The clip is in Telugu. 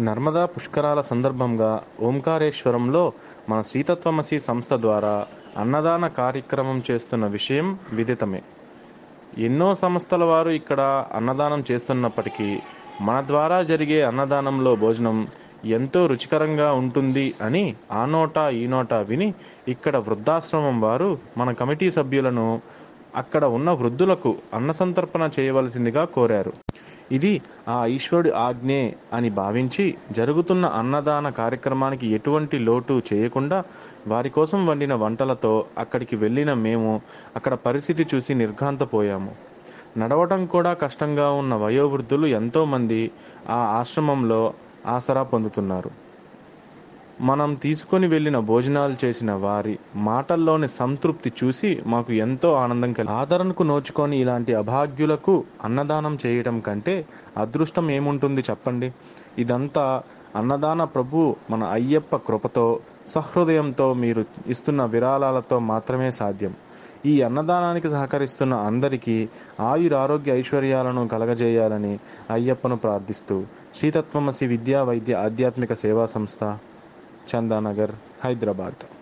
నర్మదా పుష్కరాల సందర్భంగా ఓంకారేశ్వరంలో మన శ్రీతత్వమసి సంస్థ ద్వారా అన్నదాన కార్యక్రమం చేస్తున్న విషయం విదితమే. ఎన్నో సంస్థల వారు ఇక్కడ అన్నదానం చేస్తున్నప్పటికీ మన ద్వారా జరిగే అన్నదానంలో భోజనం ఎంతో రుచికరంగా ఉంటుంది అని ఆ నోట ఈ నోట విని ఇక్కడ వృద్ధాశ్రమం వారు మన కమిటీ సభ్యులను అక్కడ ఉన్న వృద్ధులకు అన్నసంతర్పణ చేయవలసిందిగా కోరారు. ఇది ఆ ఈశ్వరుడి ఆజ్ఞే అని భావించి జరుగుతున్న అన్నదాన కార్యక్రమానికి ఎటువంటి లోటు చేయకుండా వారి కోసం వండిన వంటలతో అక్కడికి వెళ్ళిన మేము అక్కడ పరిస్థితి చూసి నిర్ఘాంతపోయాము. నడవటం కూడా కష్టంగా ఉన్న వయోవృద్ధులు ఎంతోమంది ఆ ఆశ్రమంలో ఆసరా పొందుతున్నారు. మనం తీసుకొని వెళ్ళిన భోజనాలు చేసిన వారి మాటల్లోని సంతృప్తి చూసి మాకు ఎంతో ఆనందం కలిగింది. ఆదరణకు నోచుకొని ఇలాంటి అభాగ్యులకు అన్నదానం చేయటం కంటే అదృష్టం ఏముంటుంది చెప్పండి. ఇదంతా అన్నదాన ప్రభు మన అయ్యప్ప కృపతో సహృదయంతో మీరు ఇస్తున్న విరాళాలతో మాత్రమే సాధ్యం. ఈ అన్నదానానికి సహకరిస్తున్న అందరికీ ఆయురారోగ్య ఐశ్వర్యాలను కలగజేయాలని అయ్యప్పను ప్రార్థిస్తూ శ్రీతత్వమసి విద్యా వైద్య ఆధ్యాత్మిక సేవా సంస్థ, చందానగర్, హైదరాబాద్.